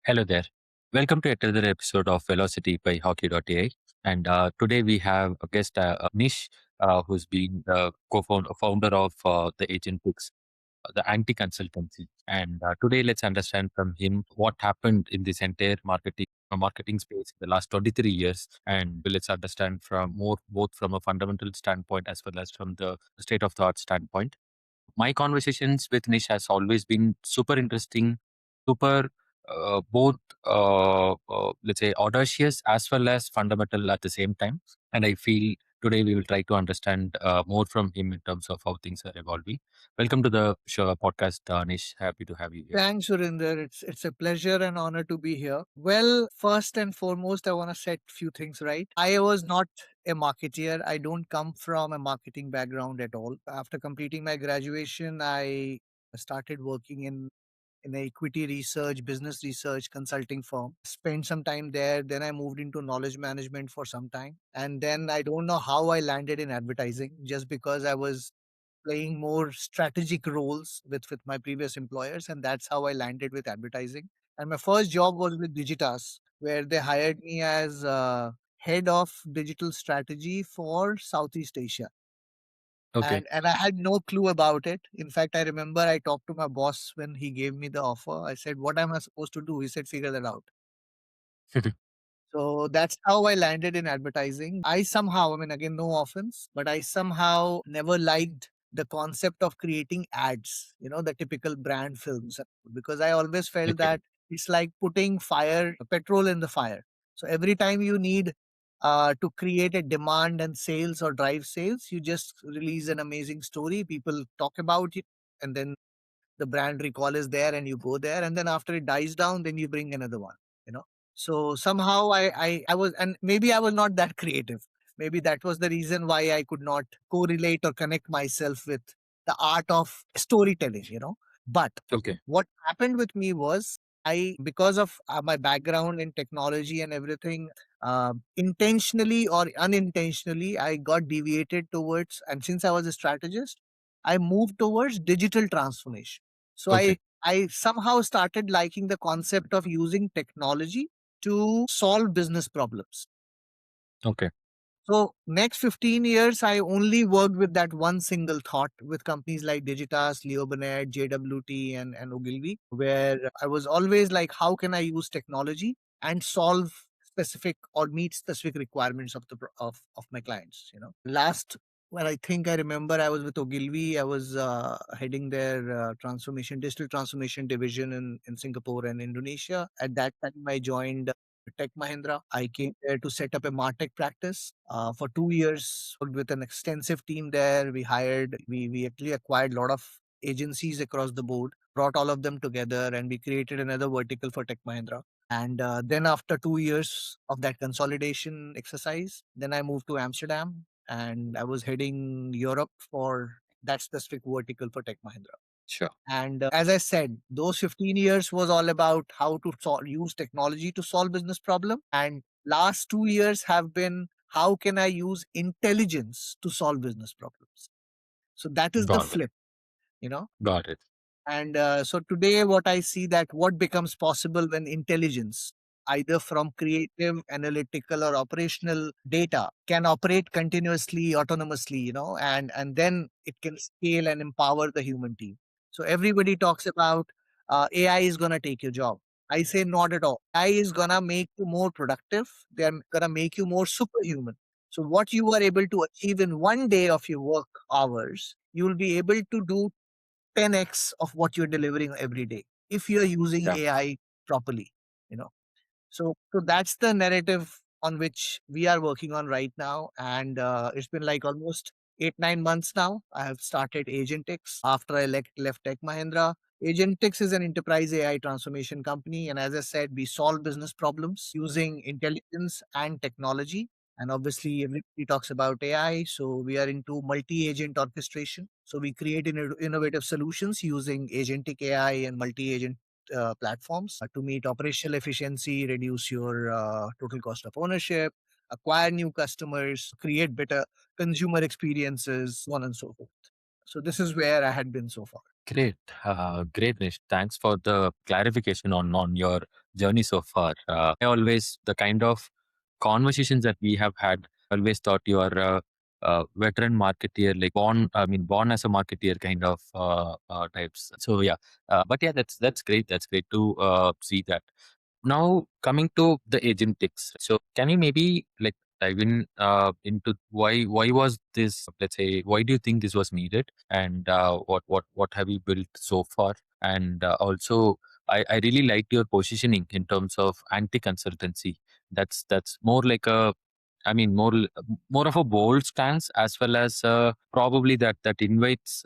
Hello there. Welcome to another episode of Velocity by Hawky.ai. And today we have a guest, Nish, who's been the founder of the Agentics, the Anti-Consultancy. And today let's understand from him what happened in this entire marketing space in the last 23 years. And let's understand from more, both from a fundamental standpoint as well as from the state of the art standpoint. My conversations with Nish has always been super interesting, super both let's say audacious as well as fundamental at the same time. And I feel today we will try to understand more from him in terms of how things are evolving. Welcome to the show podcast, Nish. Happy to have you here. Thanks, Surinder. It's a pleasure and honor to be here. Well, first and foremost, I want to set few things right. I was not a marketeer. I don't come from a marketing background at all. After completing my graduation, I started working in a equity research, business research consulting firm. Spent some time there. Then I moved into knowledge management for some time. And then I don't know how I landed in advertising just because I was playing more strategic roles with my previous employers, and that's how I landed with advertising. And my first job was with Digitas, where they hired me as head of digital strategy for Southeast Asia. Okay. And I had no clue about it. In fact, I remember I talked to my boss when he gave me the offer. I said, "What am I supposed to do?" He said, "Figure that out." So that's how I landed in advertising. I somehow, I mean, again, no offense, but I somehow never liked the concept of creating ads, the typical brand films, because I always felt Okay. that it's like putting petrol in the fire. So every time you need to create a demand and sales or drive sales, you just release an amazing story. People talk about it, and then the brand recall is there and you go there, and then after it dies down, then you bring another one you know so somehow I was, and maybe I was not that creative. Maybe that was the reason why I could not correlate or connect myself with the art of storytelling. But Okay. what happened with me was, I, because of my background in technology and everything, intentionally or unintentionally, I got deviated towards, and since I was a strategist, I moved towards digital transformation. So Okay. I somehow started liking the concept of using technology to solve business problems. Okay. So next 15 years, I only worked with that one single thought with companies like Digitas, Leo Burnett, JWT, and Ogilvy, where I was always like, how can I use technology and solve specific or meet specific requirements of of my clients? Last, well, I think I remember I was with Ogilvy. I was heading their digital transformation division in Singapore and Indonesia. At that time, I joined Tech Mahindra. I came there to set up a MarTech practice. For 2 years, worked with an extensive team there. We actually acquired a lot of agencies across the board, brought all of them together, and we created another vertical for Tech Mahindra. And then after 2 years of that consolidation exercise, then I moved to Amsterdam and I was heading Europe for that specific vertical for Tech Mahindra. Sure. And as I said, those 15 years was all about how to use technology to solve business problem. And last 2 years have been, how can I use intelligence to solve business problems? So that is the Got it. flip, you know. Got it. And so today, what I see, that what becomes possible when intelligence, either from creative, analytical, or operational data, can operate continuously, autonomously, and then it can scale and empower the human team. So everybody talks about AI is going to take your job. I say not at all. AI is going to make you more productive. They're going to make you more superhuman. So what you are able to achieve in one day of your work hours, you will be able to do 10x of what you're delivering every day if you're using Yeah. AI properly. You know, so that's the narrative on which we are working on right now, and it's been like almost 8 9 months now. I have started Agentics after I left Tech Mahindra. Agentics is an enterprise AI transformation company, and as I said, we solve business problems using intelligence and technology. And obviously, everybody talks about AI. So we are into multi-agent orchestration. So we create innovative solutions using agentic AI and multi-agent platforms to meet operational efficiency, reduce your total cost of ownership, acquire new customers, create better consumer experiences, so on and so forth. So this is where I had been so far. Great. Great, Nish. Thanks for the clarification on your journey so far. I always, the kind of conversations that we have had, always thought you are a veteran marketeer, like born as a marketeer kind of types. So yeah, but yeah, that's great. That's great to see that. Now coming to the agentics, so can you maybe like dive in into why was this, let's say, why do you think this was needed, and what have you built so far, and also I really liked your positioning in terms of anti-consultancy. That's more like a, I mean, more of a bold stance, as well as probably that invites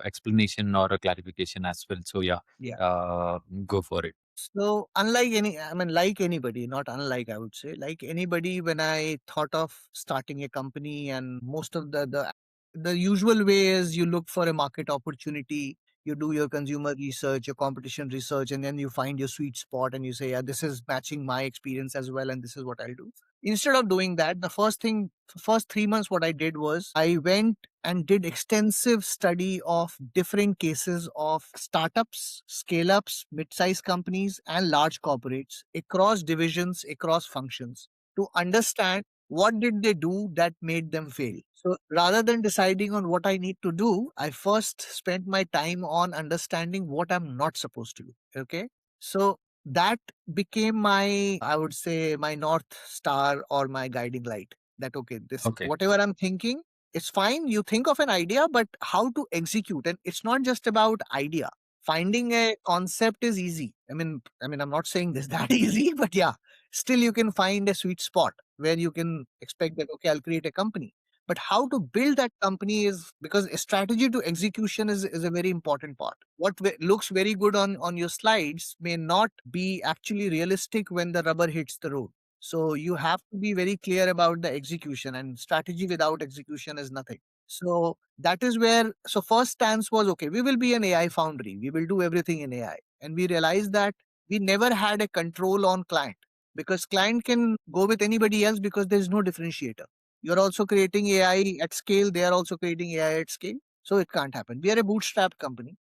explanation or a clarification as well. So yeah, Yeah. go for it. So like anybody, not unlike, I would say, like anybody, when I thought of starting a company, and most of the usual way is you look for a market opportunity, you do your consumer research, your competition research, and then you find your sweet spot and you say, yeah, this is matching my experience as well, and this is what I'll do. Instead of doing that, first 3 months, what I did was I went and did extensive study of different cases of startups, scale ups, mid-sized companies, and large corporates across divisions, across functions, to understand what did they do that made them fail. So rather than deciding on what I need to do, I first spent my time on understanding what I'm not supposed to do. Okay. So that became my, I would say, my North Star or my guiding light. That, okay, this, Okay. whatever I'm thinking, it's fine. You think of an idea, but how to execute? And it's not just about idea. Finding a concept is easy. I'm not saying this that easy, but yeah, still you can find a sweet spot where you can expect that, okay, I'll create a company. But how to build that company is, because a strategy to execution is a very important part. What looks very good on your slides may not be actually realistic when the rubber hits the road. So you have to be very clear about the execution, and strategy without execution is nothing. So that is where, so first stance was, okay, we will be an AI foundry. We will do everything in AI. And we realized that we never had a control on client, because client can go with anybody else because there is no differentiator. You're also creating AI at scale. They are also creating AI at scale. So it can't happen. We are a bootstrap company.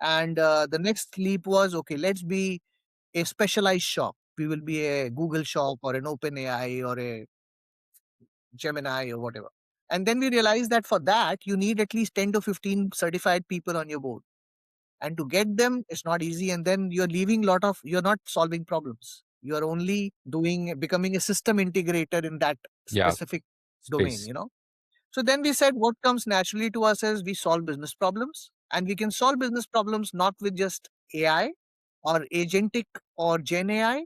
And the next leap was, okay, let's be a specialized shop. We will be a Google shop or an OpenAI or a Gemini or whatever. And then we realized that for that, you need at least 10 to 15 certified people on your board. And to get them, it's not easy. And then you're not solving problems. You're only becoming a system integrator in that Yeah, specific domain, space. So then we said what comes naturally to us is we solve business problems, and we can solve business problems not with just AI or agentic or Gen AI,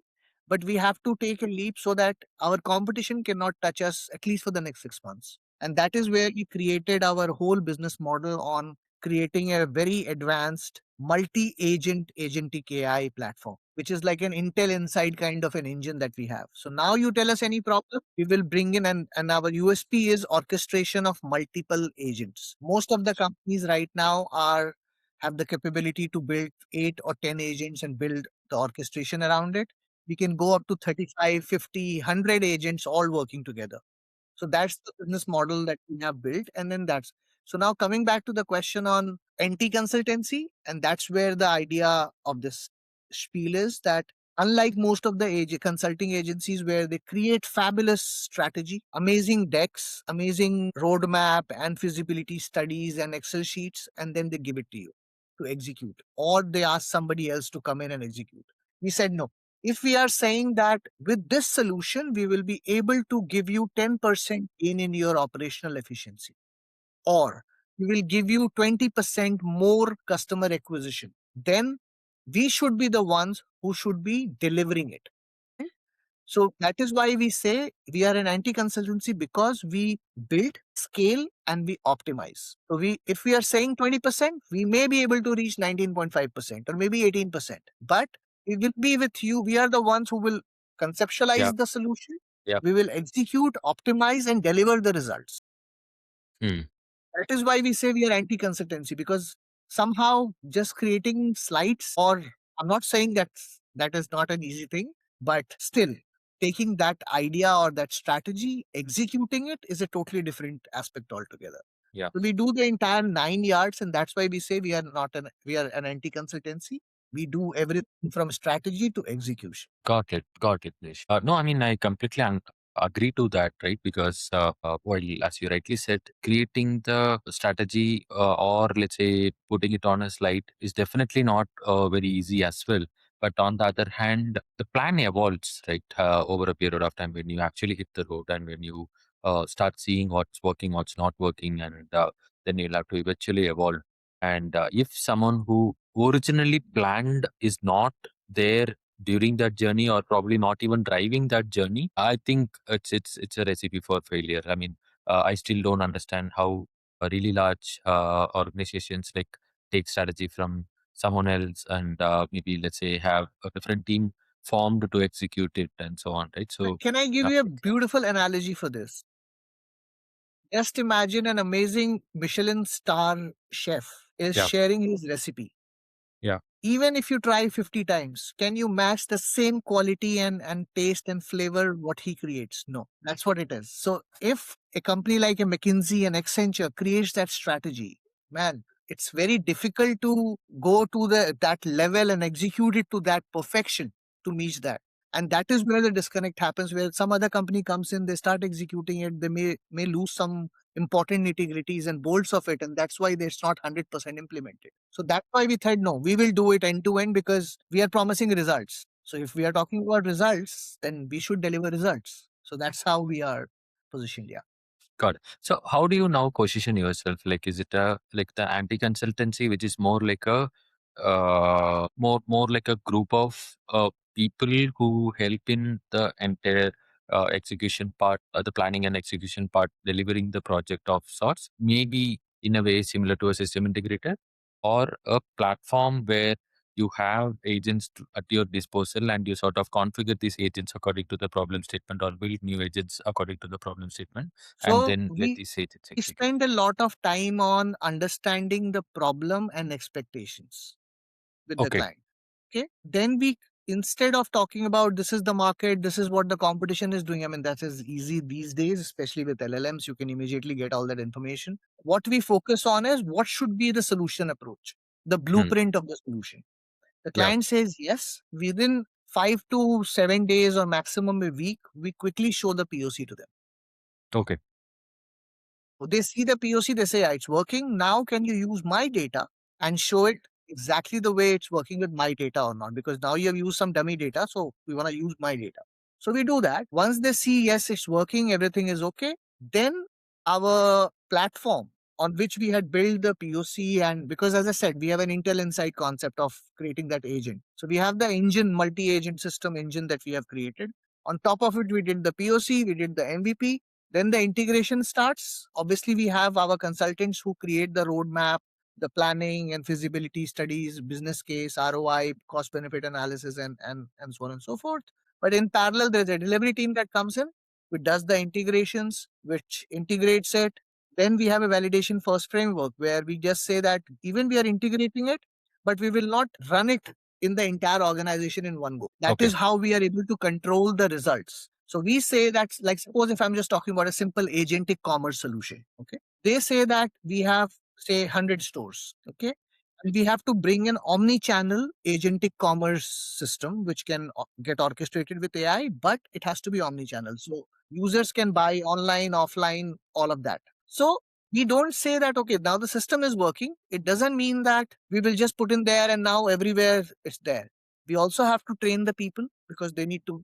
but we have to take a leap so that our competition cannot touch us at least for the next 6 months. And that is where we created our whole business model on creating a very advanced multi-agent agentic AI platform, which is like an Intel Inside kind of an engine that we have. So now you tell us any problem, we will bring in, and our USP is orchestration of multiple agents. Most of the companies right now have the capability to build 8 or 10 agents and build the orchestration around it. We can go up to 35, 50, 100 agents all working together. So that's the business model that we have built. And then so now coming back to the question on anti-consultancy, and that's where the idea of this spiel is that unlike most of the consulting agencies where they create fabulous strategy, amazing decks, amazing roadmap and feasibility studies and Excel sheets, and then they give it to you to execute, or they ask somebody else to come in and execute. We said no. If we are saying that with this solution, we will be able to give you 10% in your operational efficiency, or we will give you 20% more customer acquisition, then we should be the ones who should be delivering it. So that is why we say we are an anti-consultancy, because we build, scale, and we optimize. So if we are saying 20%, we may be able to reach 19.5% or maybe 18%. But we will be with you. We are the ones who will Yeah, conceptualize the solution. yeah. We will execute, optimize, and deliver the results. Hmm. That is why we say we are anti-consultancy, because somehow just creating slides, or I'm not saying that is not an easy thing, but still taking that idea or that strategy, executing it is a totally different aspect altogether. Yeah. So we do the entire 9 yards, and that's why we say we are an anti-consultancy. We do everything from strategy to execution. Got it, Nish. No, I mean, I completely agree to that, right? Because while, as you rightly said, creating the strategy or let's say putting it on a slide is definitely not very easy as well. But on the other hand, the plan evolves, right, over a period of time when you actually hit the road and when you start seeing what's working, what's not working, and then you'll have to eventually evolve. And if someone who originally planned is not there during that journey or probably not even driving that journey, I think it's a recipe for failure. I mean, I still don't understand how really large organizations like take strategy from someone else and maybe let's say have a different team formed to execute it and so on, right? So Can I give you a beautiful analogy for this? Just imagine an amazing Michelin star chef is yeah, sharing his recipe. yeah, Even if you try 50 times, can you match the same quality and taste and flavor what he creates? No, that's what it is. So if a company like a McKinsey and Accenture creates that strategy, man, it's very difficult to go to that level and execute it to that perfection to meet that. And that is where the disconnect happens, where some other company comes in, they start executing it, they may lose some important nitty-gritties and bolts of it, and that's why it's not 100% implemented. So that's why we said no, we will do it end to end because we are promising results. So if we are talking about results, then we should deliver results. So that's how we are positioned. Yeah. got it. So how do you now position yourself? Like, is it a like the anti-consultancy, which is more like a more like a group of people who help in the entire execution part, the planning and execution part, delivering the project of sorts, maybe in a way similar to a system integrator, or a platform where you have agents at your disposal and you sort of configure these agents according to the problem statement or build new agents according to the problem statement and So then let these agents we execute. spend a lot of time on understanding the problem and expectations with the Okay. client. Okay. Then we, instead of talking about this is the market, this is what the competition is doing, I mean, that is easy these days, especially with LLMs. You can immediately get all that information. What we focus on is what should be the solution approach, the Hmm. blueprint of the solution. The Yeah. client says yes, within 5 to 7 days or maximum a week, we quickly show the POC to them. Okay. They see the POC, they say, yeah, it's working. Now, can you use my data and show it exactly the way it's working with my data or not? Because now you have used some dummy data, so we want to use my data. So we do that. Once they see, yes, it's working, everything is okay, then our platform on which we had built the POC, and because as I said, we have an Intel Insight concept of creating that agent. So we have the engine, multi-agent system engine that we have created. On top of it, we did the POC, we did the MVP, then the integration starts. Obviously, we have our consultants who create the roadmap, the planning and feasibility studies, business case, ROI, cost benefit analysis, and so on and so forth. But in parallel, there's a delivery team that comes in, which does the integrations, which integrates it. Then we have a validation first framework where we just say that even we are integrating it, but we will not run it in the entire organization in one go. That Okay. is how we are able to control the results. So we say that, like, suppose if I'm just talking about a simple agentic commerce solution, okay? They say that we have, say, 100 stores, okay? And we have to bring an omni-channel agentic commerce system, which can get orchestrated with AI, but it has to be omni-channel. So users can buy online, offline, all of that. So we don't say that, okay, now the system is working. It doesn't mean that we will just put in there and now everywhere it's there. We also have to train the people because they need to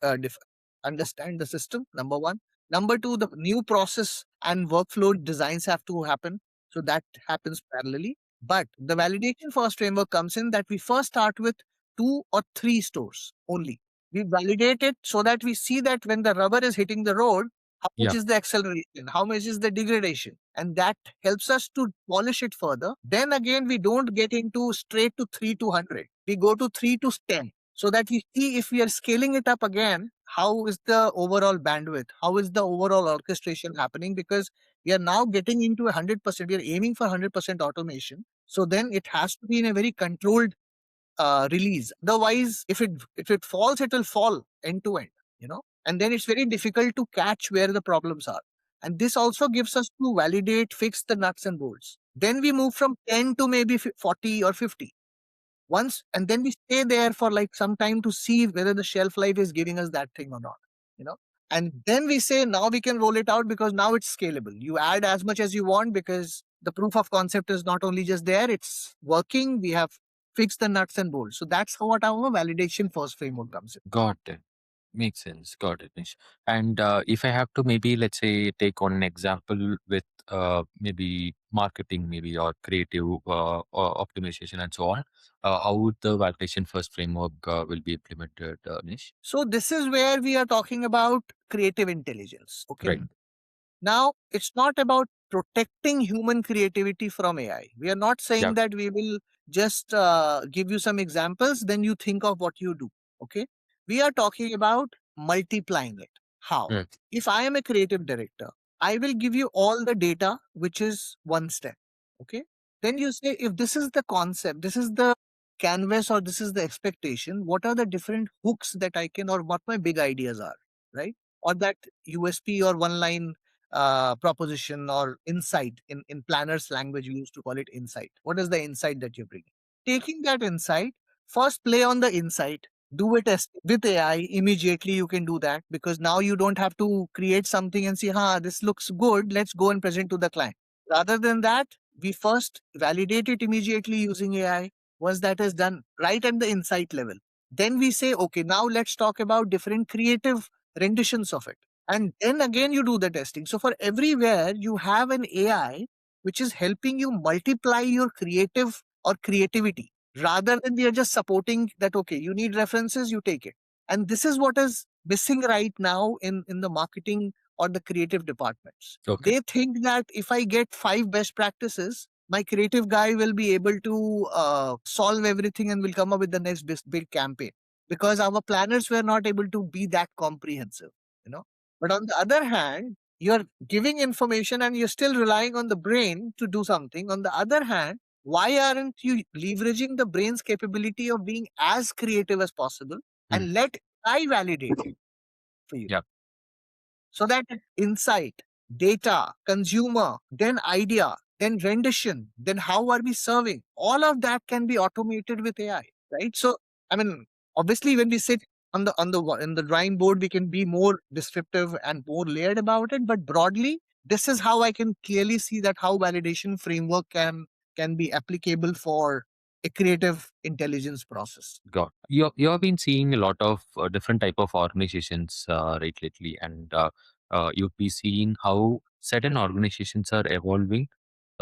uh, def- understand the system, number one. Number two, the new process and workflow designs have to happen. So that happens parallelly. But the validation first framework comes in that we first start with 2 or 3 stores only. We validate it so that we see that when the rubber is hitting the road, how much Yeah. is the acceleration, how much is the degradation, and that helps us to polish it further. Then again, we don't get into straight to 3 to 100. We go to 3 to 10 so that we see if we are scaling it up again, how is the overall bandwidth, how is the overall orchestration happening, because we are now getting into 100%, we are aiming for 100% automation. So then it has to be in a very controlled release. Otherwise, if it falls, it will fall end to end, and then it's very difficult to catch where the problems are. And this also gives us to validate, fix the nuts and bolts. Then we move from 10 to maybe 40 or 50 once, and then we stay there for like some time to see whether the shelf life is giving us that thing or not, you know. And then we say now we can roll it out because now it's scalable. You add as much as you want because the proof of concept is not only just there, it's working. We have fixed the nuts and bolts. So that's how what our validation first framework comes in. Got it. Makes sense. Got it, Nish. And if I have to maybe, let's say, take on an example with maybe marketing, maybe or creative or optimization and so on, how would the validation first framework will be implemented, Nish? So this is where we are talking about creative intelligence. Okay. Right. Now, it's not about protecting human creativity from AI. We are not Yeah. saying that we will just give you some examples, then you think of what you do. Okay. We are talking about multiplying it. How? Right. If I am a creative director, I will give you all the data, which is one step. Okay. Then you say, if this is the concept, this is the canvas, or this is the expectation, what are the different hooks that I can, or what my big ideas are, right? Or that USP or one line proposition or insight. In planners language, we used to call it insight. What is the insight that you bring? Taking that insight, first play on the insight, do it as with AI. Immediately you can do that because now you don't have to create something and say, this looks good, let's go and present to the client. Rather than that, we first validate it immediately using AI. Once that is done right at the insight level, then we say, okay, now let's talk about different creative renditions of it. And then again, you do the testing. So for everywhere, you have an AI which is helping you multiply your creative or creativity rather than we are just supporting that, okay, you need references, you take it. And this is what is missing right now in the marketing or the creative departments. Okay. They think that if I get 5 best practices, my creative guy will be able to solve everything and will come up with the next big campaign because our planners were not able to be that comprehensive, you know. But on the other hand, you're giving information and you're still relying on the brain to do something. On the other hand, why aren't you leveraging the brain's capability of being as creative as possible and let I validate it for you? Yeah. So that insight, data, consumer, then idea, then rendition, then how are we serving? All of that can be automated with AI, right? So, I mean, obviously, when we sit in the drawing board, we can be more descriptive and more layered about it. But broadly, this is how I can clearly see that how validation framework can be applicable for a creative intelligence process. Got you have been seeing a lot of different type of organizations right lately, and you've been seeing how certain organizations are evolving.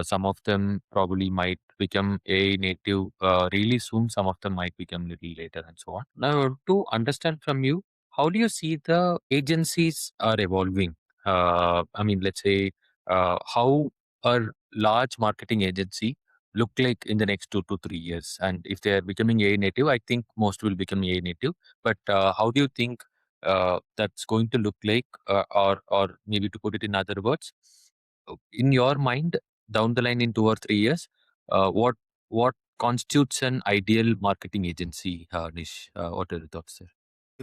Some of them probably might become a native really soon. Some of them might become little later, and so on. Now, to understand from you, how do you see the agencies are evolving? I mean, let's say how a large marketing agency look like in the next 2 to 3 years? And if they are becoming AI native, I think most will become AI native. But how do you think that's going to look like? Or maybe to put it in other words, in your mind, down the line in 2 or 3 years, what constitutes an ideal marketing agency, Nish? What are your thoughts there?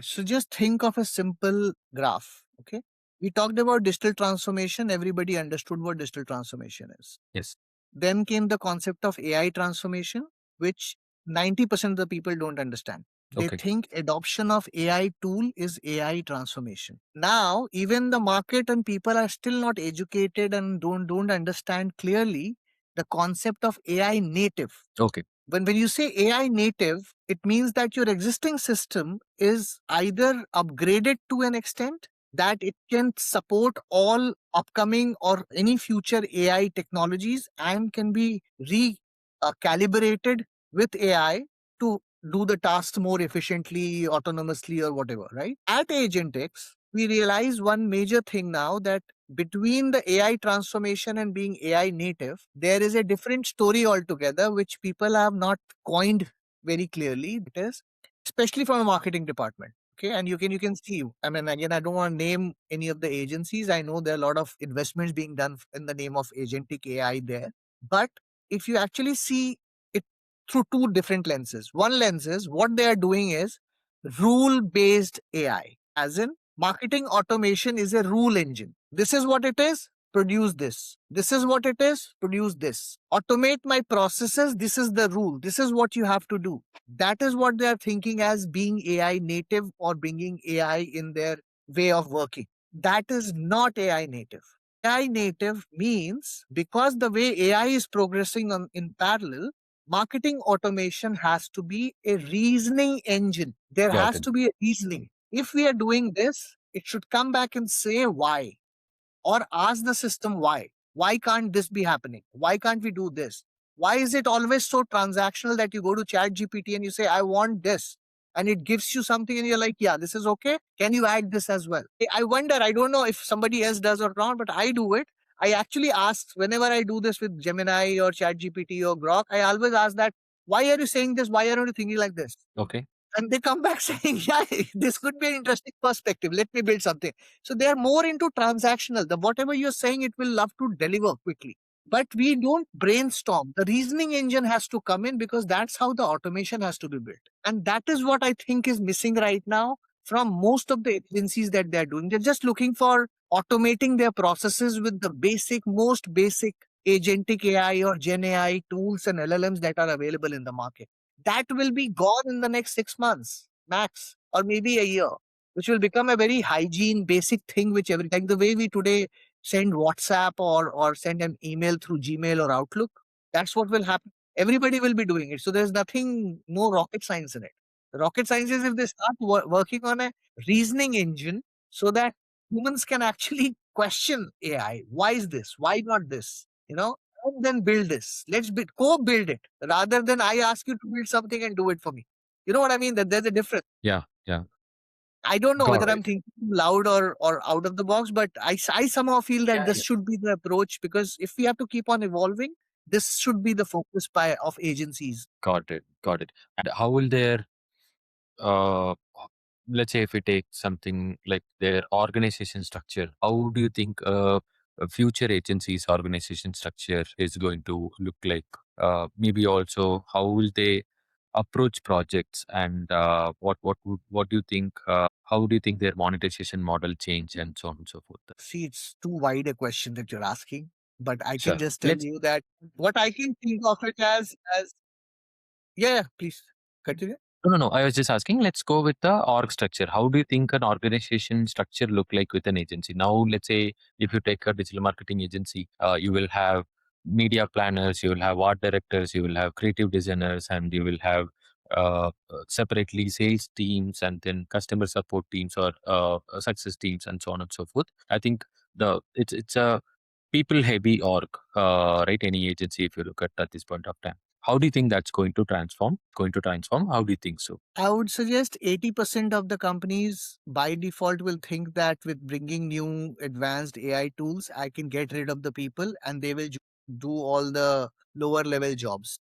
So just think of a simple graph. Okay. We talked about digital transformation. Everybody understood what digital transformation is. Yes. Then came the concept of AI transformation, which 90% of the people don't understand. They Okay. think adoption of AI tool is AI transformation. Now, even the market and people are still not educated and don't understand clearly the concept of AI native. Okay. When you say AI native, it means that your existing system is either upgraded to an extent that it can support all upcoming or any future AI technologies and can be recalibrated with AI to do the tasks more efficiently, autonomously, or whatever, right? At Agentics, we realize one major thing now that between the AI transformation and being AI native, there is a different story altogether, which people have not coined very clearly. It is especially from a marketing department. Okay, and you can see. I mean, again, I don't want to name any of the agencies. I know there are a lot of investments being done in the name of agentic AI there, but if you actually see it through two different lenses, one lens is what they are doing is rule based AI, as in Marketing automation is a rule engine. This is what it is, produce this. This is what it is, produce this. Automate my processes. This is the rule. This is what you have to do. That is what they are thinking as being AI native or bringing AI in their way of working. That is not AI native. AI native means because the way AI is progressing in parallel, marketing automation has to be a reasoning engine. There Got has it. to be a reasoning. If we are doing this, it should come back and say why, or ask the system why. Why can't this be happening? Why can't we do this? Why is it always so transactional that you go to chat GPT and you say, I want this? And it gives you something and you're like, yeah, this is okay. Can you add this as well? I wonder, I don't know if somebody else does or not, but I do it. I actually ask whenever I do this with Gemini or chat GPT or Grok, I always ask that, why are you saying this? Why aren't you thinking like this? Okay. And they come back saying, yeah, this could be an interesting perspective. Let me build something. So they are more into transactional. The whatever you're saying, it will love to deliver quickly. But we don't brainstorm. The reasoning engine has to come in because that's how the automation has to be built. And that is what I think is missing right now from most of the agencies that they're doing. They're just looking for automating their processes with the basic, most basic agentic AI or Gen AI tools and LLMs that are available in the market. That will be gone in the next 6 months, max, or maybe a year, which will become a very hygiene basic thing, which every like the way we today send WhatsApp or send an email through Gmail or Outlook. That's what will happen. Everybody will be doing it. So there's nothing, no rocket science in it. The rocket science is if they start working on a reasoning engine so that humans can actually question AI. Why is this? Why not this? And then build this. Let's co-build it rather than I ask you to build something and do it for me. You know what I mean? That there's a difference. Yeah. Yeah. I don't know Got whether it. I'm thinking loud or out of the box, but I somehow feel that Yeah. this Yeah. should be the approach because if we have to keep on evolving, this should be the focus of agencies. Got it. Got it. And how will their uh, let's say if we take something like their organization structure, how do you think a future agency's organization structure is going to look like? Maybe also how will they approach projects, and what do you think? How do you think their monetization model change, and so on and so forth? See, it's too wide a question that you're asking, but I can Sure. just tell Let's you that what I can think of it as yeah, please continue. No, no, no. I was just asking, let's go with the org structure. How do you think an organization structure look like with an agency? Now, let's say if you take a digital marketing agency, you will have media planners, you will have art directors, you will have creative designers, and you will have separately sales teams and then customer support teams or success teams and so on and so forth. I think it's a people heavy org, right? Any agency, if you look at this point of time. How do you think that's going to transform? Going to transform? How do you think so? I would suggest 80% of the companies by default will think that with bringing new advanced AI tools, I can get rid of the people and they will do all the lower level jobs.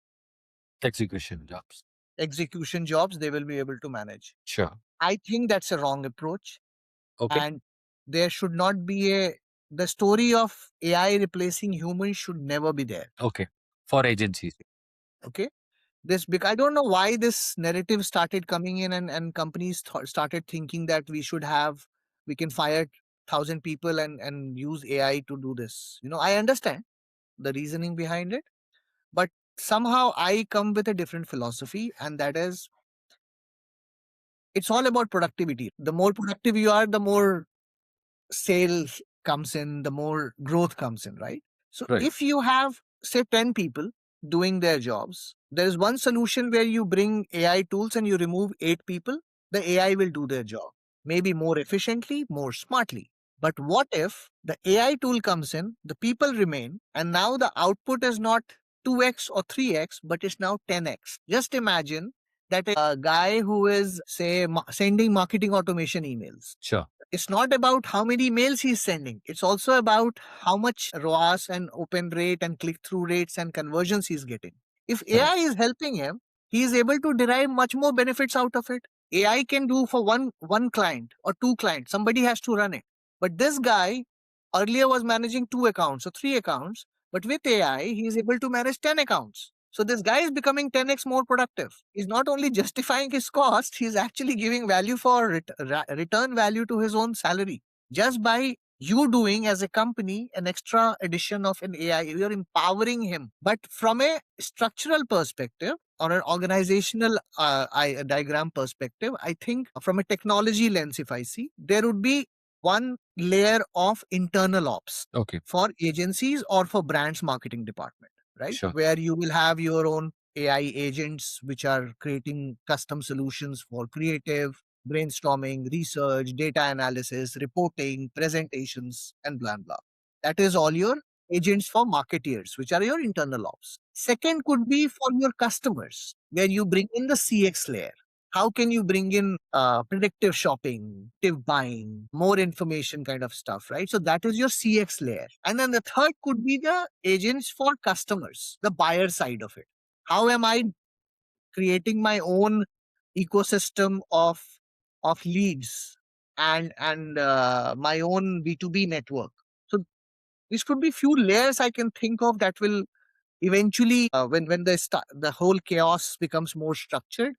Execution jobs. Execution jobs, they will be able to manage. Sure. I think that's a wrong approach. Okay. And there should not be the story of AI replacing humans should never be there. Okay. For agencies. Okay. I don't know why this narrative started coming in and companies started thinking that we can fire 1,000 people and use AI to do this. I understand the reasoning behind it, but somehow I come with a different philosophy, and that is it's all about productivity. The more productive you are, the more sales comes in, the more growth comes in, right? So Right. if you have, say, 10 people doing their jobs, there is one solution where you bring AI tools and you remove 8 people, the AI will do their job, maybe more efficiently, more smartly. But what if the AI tool comes in, the people remain, and now the output is not 2x or 3x, but it's now 10x? Just imagine that a guy who is, say, sending marketing automation emails. Sure. It's not about how many mails he's sending. It's also about how much ROAS and open rate and click through rates and conversions he's getting. If Right. AI is helping him, he is able to derive much more benefits out of it. AI can do for one client or 2 clients. Somebody has to run it. But this guy earlier was managing 2 accounts or 3 accounts. But with AI, he is able to manage 10 accounts. So this guy is becoming 10x more productive. He's not only justifying his cost, he's actually giving value for return value to his own salary. Just by you doing as a company an extra addition of an AI, you're empowering him. But from a structural perspective or an organizational diagram perspective, I think from a technology lens, if I see, there would be one layer of internal ops Okay. for agencies or for brands marketing department, right? Sure. Where you will have your own AI agents which are creating custom solutions for creative, brainstorming, research, data analysis, reporting, presentations, and blah blah. That is all your agents for marketeers, which are your internal ops. Second could be for your customers, where you bring in the CX layer. How can you bring in predictive shopping, predictive buying, more information kind of stuff, right? So that is your CX layer. And then the third could be the agents for customers, the buyer side of it. How am I creating my own ecosystem of leads and my own B2B network? So these could be few layers I can think of that will eventually, when the whole chaos becomes more structured,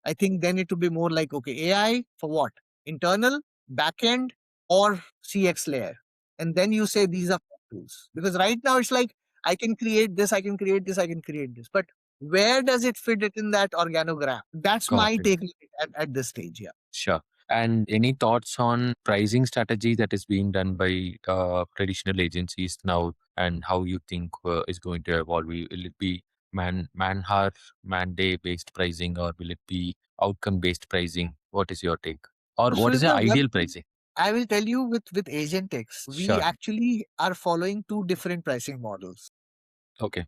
I think then it would be more like, okay, AI for what? Internal, backend, or CX layer. And then you say these are tools. Because right now it's like, I can create this, I can create this, I can create this. But where does it fit it in that organogram? That's Got my it. take at this stage. Yeah. Sure. And any thoughts on pricing strategy that is being done by traditional agencies now, and how you think is going to evolve? Will it be man hour, man day based pricing, or will it be outcome based pricing? What is your take? Or So what is the Sridhar, one ideal thing pricing? I will tell you with Agentics, we Sure. actually are following two different pricing models. Okay.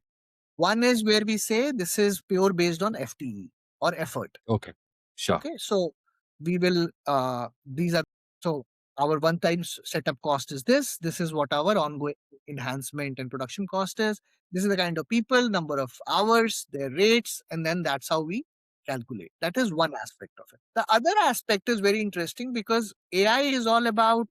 One is where we say this is pure based on FTE or effort. Okay. Sure. Okay, so we will these are so our one time setup cost is this. This is what our ongoing enhancement and production cost is. This is the kind of people, number of hours, their rates, and then that's how we calculate. That is one aspect of it. The other aspect is very interesting because AI is all about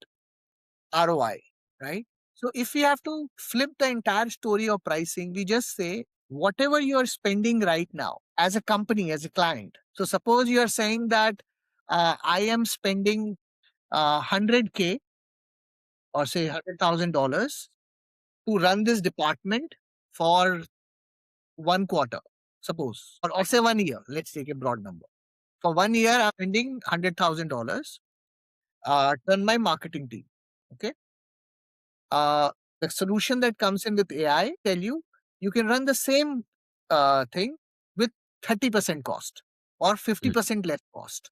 ROI, right? So if we have to flip the entire story of pricing, we just say whatever you're spending right now as a company, as a client. So suppose you are saying that I am spending 100K or say $100,000 to run this department for 1 quarter, suppose, or say 1 year. Let's take a broad number. For 1 year, I'm spending $100,000 to run my marketing team. Okay. uh, the solution that comes in with AI tell you you can run the same thing with 30% cost or 50% less cost.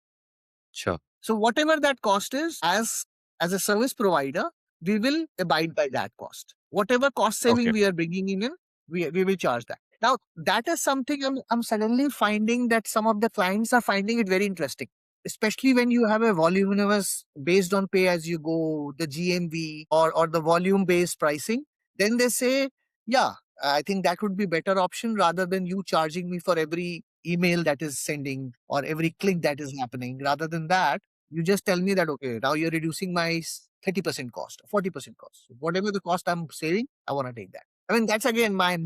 Sure. So whatever that cost is, as a service provider, we will abide by that cost. Whatever cost saving Okay. we are bringing in, we will charge that. Now that is something I'm suddenly finding that some of the clients are finding it very interesting, especially when you have a voluminous based on pay as you go, the GMV or the volume based pricing. Then they say, yeah, I think that would be better option rather than you charging me for every email that is sending or every click that is happening. Rather than that, you just tell me that, okay, now you're reducing my 30% cost, 40% cost. So whatever the cost I'm saving, I want to take that. I mean, that's again my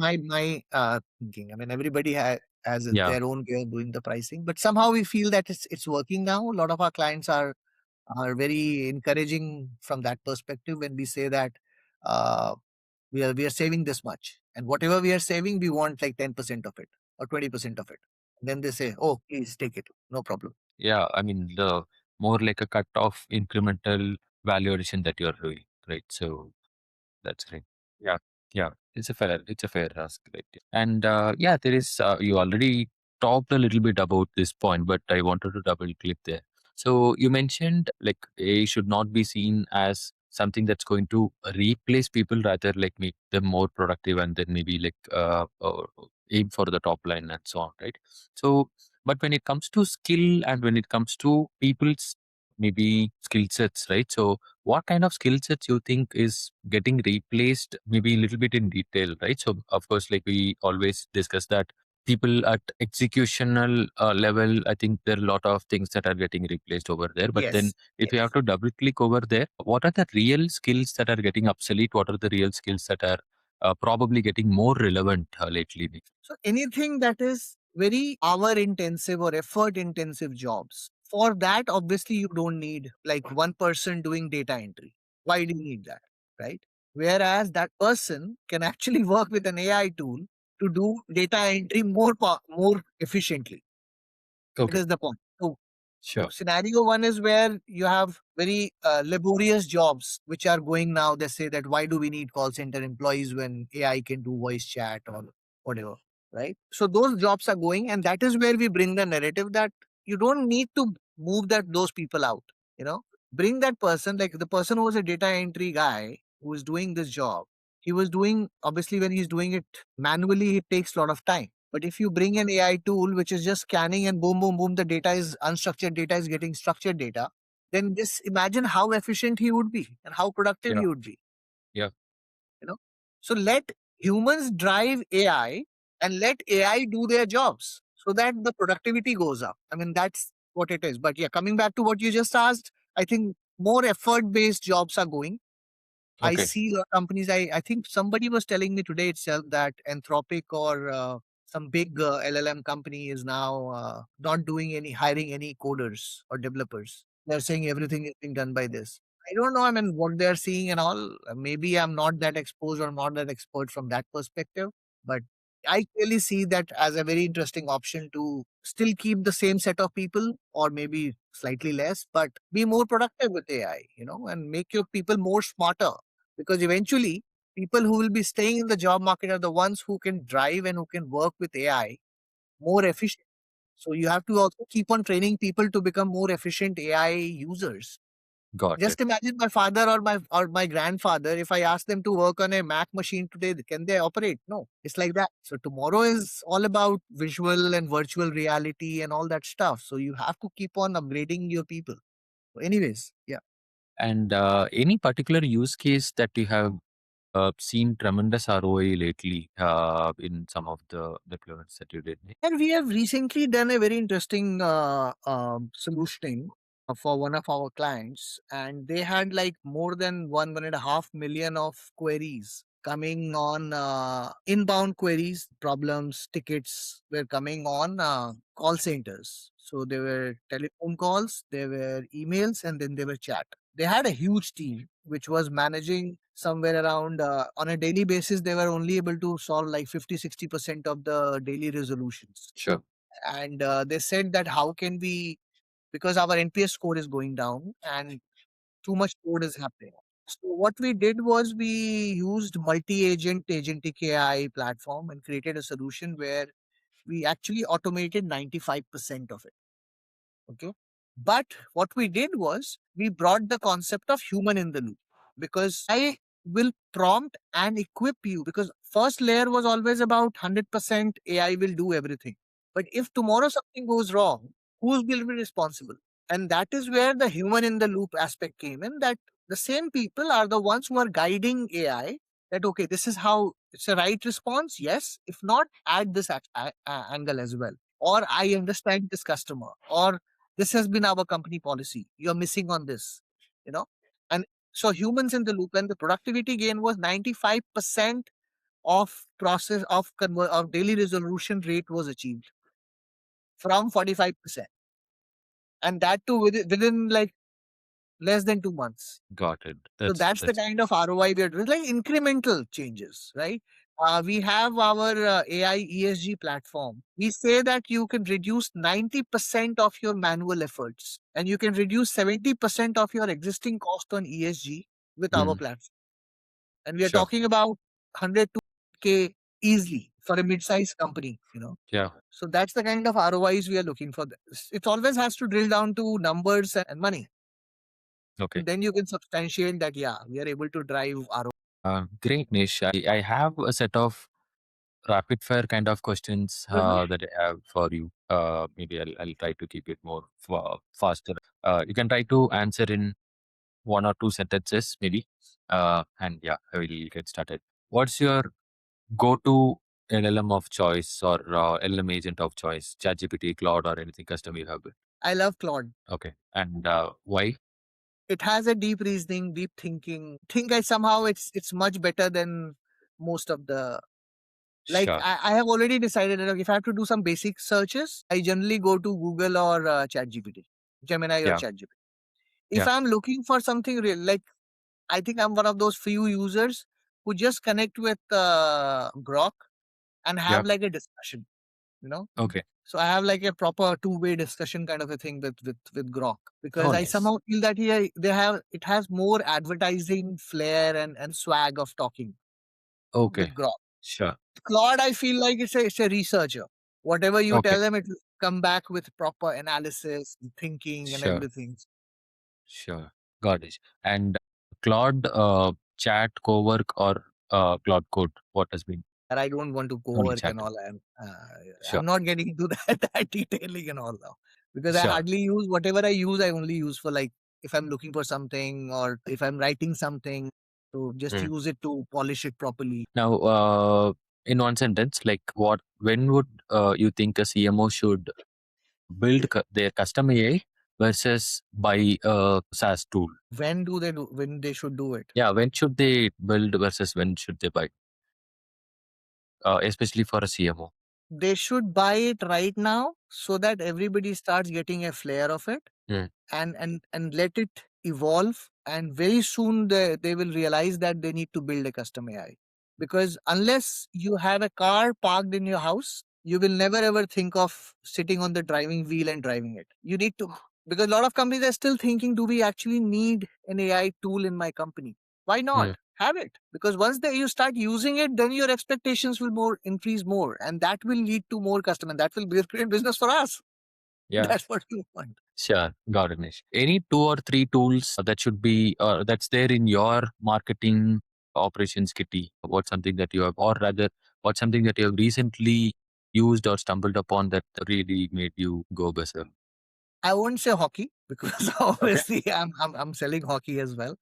thinking. I mean, everybody has Yeah. their own way of doing the pricing, but somehow we feel that it's working now. A lot of our clients are very encouraging from that perspective when we say that uh, we are saving this much, and whatever we are saving, we want like 10% of it or 20% of it. Then they say, oh, please take it, no problem. Yeah. I mean, the more like a cut off incremental value addition that you're doing, right? So that's great. Yeah. Yeah. It's a fair ask, right? And yeah, there is, you already talked a little bit about this point, but I wanted to double click there. So you mentioned like AI should not be seen as something that's going to replace people, rather like make them more productive and then maybe like aim for the top line and so on, right? So, but when it comes to skill and when it comes to people's maybe skill sets, right? So what kind of skill sets you think is getting replaced, maybe a little bit in detail, right? So of course, like we always discuss that people at executional level, I think there are a lot of things that are getting replaced over there. But then Yes, if you yes. have to double click over there, what are the real skills that are getting obsolete? What are the real skills that are probably getting more relevant lately. So anything that is very hour intensive or effort intensive jobs, for that, obviously, you don't need like one person doing data entry. Why do you need that? Right? Whereas that person can actually work with an AI tool to do data entry more efficiently. That Okay, is the point. So sure. scenario one is where you have very laborious jobs which are going now. They say that why do we need call center employees when AI can do voice chat or whatever, right? So those jobs are going, and that is where we bring the narrative that you don't need to move those people out. You know, bring that person, like the person who was a data entry guy who is doing this job. He was doing, obviously when he's doing it manually, it takes a lot of time. But if you bring an AI tool which is just scanning and boom, boom, boom, the data is unstructured data is getting structured data, then just imagine how efficient he would be and how productive Yeah, he would be. yeah, You know, so let humans drive AI and let AI do their jobs so that the productivity goes up. I mean, that's what it is. But yeah, coming back to what you just asked, I think more effort based jobs are going. I okay. see a lot of companies. I think somebody was telling me today itself that Anthropic or some big LLM company is now not doing any hiring any coders or developers. They're saying everything is being done by this. I don't know. I mean, what they're seeing and all. Maybe I'm not that exposed or not that expert from that perspective, but I clearly see that as a very interesting option to still keep the same set of people or maybe slightly less, but be more productive with AI, and make your people more smarter, because eventually people who will be staying in the job market are the ones who can drive and who can work with AI more efficient. So you have to also keep on training people to become more efficient AI users. Got it. Just imagine my father or my grandfather, if I ask them to work on a Mac machine today, can they operate? No. It's like that. So tomorrow is all about visual and virtual reality and all that stuff. So you have to keep on upgrading your people. Anyways, yeah. And any particular use case that you have seen tremendous ROI lately in some of the deployments that you did? And we have recently done a very interesting solutioning for one of our clients, and they had like more than 1.5 million of queries coming on inbound queries, problems, tickets were coming on call centers. So there were telephone calls, there were emails, and then there were chat. They had a huge team which was managing somewhere around on a daily basis. They were only able to solve like 50-60% of the daily resolutions. Sure. And they said that how can we, because our NPS score is going down and too much code is happening. So what we did was we used multi-agent agentic AI platform and created a solution where we actually automated 95% of it. Okay. But what we did was we brought the concept of human in the loop, because I will prompt and equip you, because first layer was always about 100% AI will do everything. But if tomorrow something goes wrong, who will be responsible? And that is where the human in the loop aspect came in, that the same people are the ones who are guiding AI that, okay, this is how it's a right response. Yes. If not, add this angle as well. Or I understand this customer, or this has been our company policy. You're missing on this, you know. And so humans in the loop, and the productivity gain was 95% of process of daily resolution rate was achieved from 45%. And that too within like less than 2 months. Got it. So that's the That's kind of ROI we are doing, like incremental changes, right? We have our AI ESG platform. We say that you can reduce 90% of your manual efforts and you can reduce 70% of your existing cost on ESG with our mm, platform. And we are sure. talking about 100 to K easily for a mid-sized company. Yeah. So that's the kind of ROIs we are looking for. It always has to drill down to numbers and money. Okay. And then you can substantiate that, yeah, we are able to drive ROI. Great, Nish. I have a set of rapid fire kind of questions that I have for you. Maybe I'll try to keep it more faster. You can try to answer in one or two sentences, maybe. And yeah, I will get started. What's your go-to LLM of choice or LLM agent of choice? ChatGPT, Claude, or anything custom you have built? I love Claude. Okay. And why? It has a deep reasoning, deep thinking. Think I somehow it's much better than most of the like Sure. I have already decided that if I have to do some basic searches, I generally go to Google or ChatGPT, Gemini or Yeah. ChatGPT. If Yeah. I'm looking for something real, like I think I'm one of those few users who just connect with Grok and Yeah. have like a discussion, you know. Okay. So I have like a proper two-way discussion kind of a thing with Grok because Oh, I nice. somehow feel that here they have it has more advertising flair and swag of talking Okay. with Grok. Sure. Claude, I feel like it's a researcher. Whatever you Okay. tell them, it will come back with proper analysis, thinking, and Sure. everything. Sure. Got it. And Claude chat, cowork, or Claude code, what has been That I don't want to only co-work chat? and all. Sure. I'm not getting into that detailing and all now because I Sure. hardly use whatever I use. I only use for like if I'm looking for something or if I'm writing something. So just Mm. use it to polish it properly. Now, in one sentence, like when would you think a CMO should build their custom AI versus buy a SaaS tool? When do they do? When they should do it? Yeah, when should they build versus when should they buy? Especially for a CMO. They should buy it right now so that everybody starts getting a flair of it Mm. and let it evolve, and very soon they will realize that they need to build a custom AI because unless you have a car parked in your house you will never ever think of sitting on the driving wheel and driving it. You need to, because a lot of companies are still thinking, do we actually need an AI tool in my company? Why not Mm. have it? Because once you start using it, then your expectations will more increase more, and that will lead to more customer, and that will create business for us. Yeah. That's what we want. Sure, got it, Nish. Any two or three tools that should be that's there in your marketing operations kitty? What's something that you have, or rather, what's something that you have recently used or stumbled upon that really made you go berserk? I won't say hockey because Okay. obviously I'm selling hockey as well.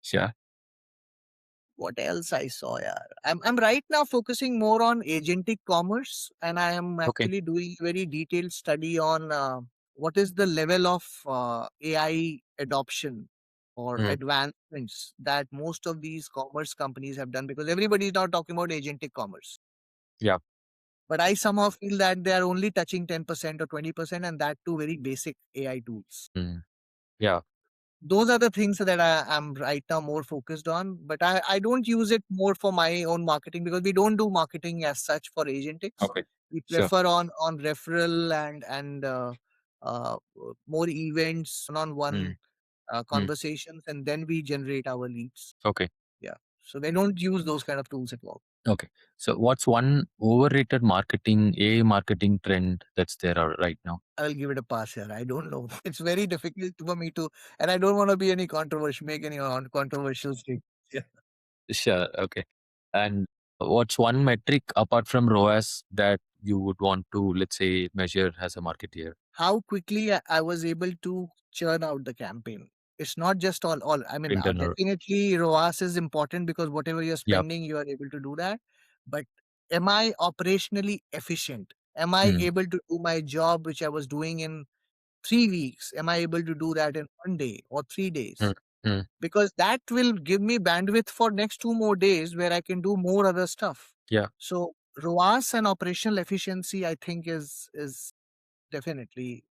Sure. What else I saw? Yeah, I'm right now focusing more on agentic commerce, and I am Okay. actually doing very detailed study on what is the level of AI adoption or Mm. advancements that most of these commerce companies have done, because everybody is now talking about agentic commerce. Yeah. But I somehow feel that they are only touching 10% or 20%, and that too very basic AI tools. Mm. Yeah. Those are the things that I'm right now more focused on. But I don't use it more for my own marketing because we don't do marketing as such for Agentics. Okay. We Sure. prefer on referral and uh, more events, one-on-one Mm. Mm. conversations, and then we generate our leads. Okay. Yeah. So they don't use those kind of tools at all. Okay. So, what's one overrated marketing AI marketing trend that's there right now? I'll give it a pass here. I don't know. It's very difficult for me to, and I don't want to be any controversial, make any controversial statement. Yeah. Sure. Okay. And what's one metric apart from ROAS that you would want to, let's say, measure as a marketeer? How quickly I was able to churn out the campaign. It's not just all. I mean, Internal. definitely ROAS is important because whatever you're Yep. spending, you are able to do that. But am I operationally efficient? Am I Mm. able to do my job, which I was doing in 3 weeks? Am I able to do that in 1 day or Mm. 3 days? Mm. Because that will give me bandwidth for next 2 more days where I can do more other stuff. Yeah. So ROAS and operational efficiency, I think, is definitely,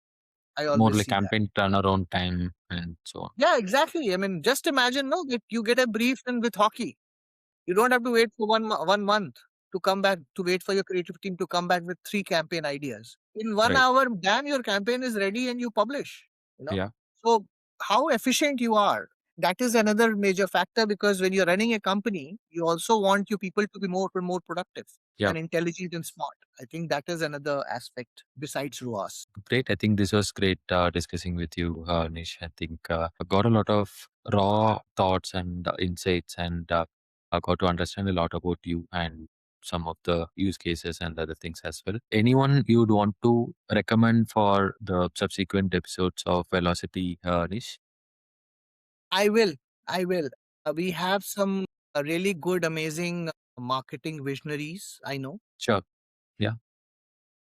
I More always like see that. campaign turnaround time and so on. Yeah, exactly. I mean, just imagine, no, that you get a brief and with hockey. You don't have to wait for 1 month to come back to wait for your creative team to come back with 3 campaign ideas. In one Right. hour, damn, your campaign is ready and you publish. You know. Yeah. So how efficient you are, that is another major factor, because when you're running a company, you also want your people to be more productive Yeah. and intelligent and smart. I think that is another aspect besides ROAS. Great. I think this was great discussing with you, Nish. I think I got a lot of raw thoughts and insights, and I got to understand a lot about you and some of the use cases and other things as well. Anyone you'd want to recommend for the subsequent episodes of Velocity, Nish? I will. I will. We have some really good, amazing marketing visionaries, I know. Sure. Yeah.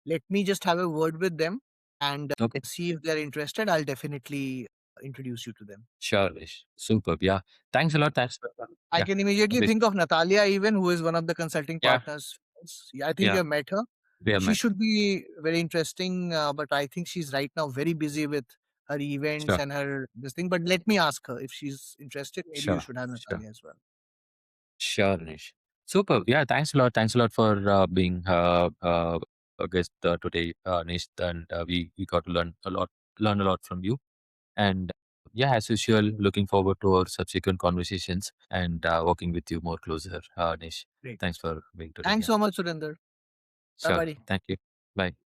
Let me just have a word with them and Okay. see if they're interested. I'll definitely introduce you to them. Sure, Nish. Superb. Yeah. Thanks a lot. Thanks. I Yeah. can immediately Please. think of Natalia, even who is one of the consulting Yeah. partners. Yeah, I think you Yeah. have met her. We have She met. should be very interesting, but I think she's right now very busy with her events Sure. and her this thing. But let me ask her if she's interested. Maybe you Sure. should have Sure. Natalia as well. Sure, Nish. Superb. Yeah. Thanks a lot. Thanks a lot for being a guest today, Nish. And we got to learn a lot from you. And yeah, as usual, looking forward to our subsequent conversations and working with you more closer, Nish. Great. Thanks for being today. Thanks Yeah. so much, Surinder. Bye Sure. bye. Thank you. Bye.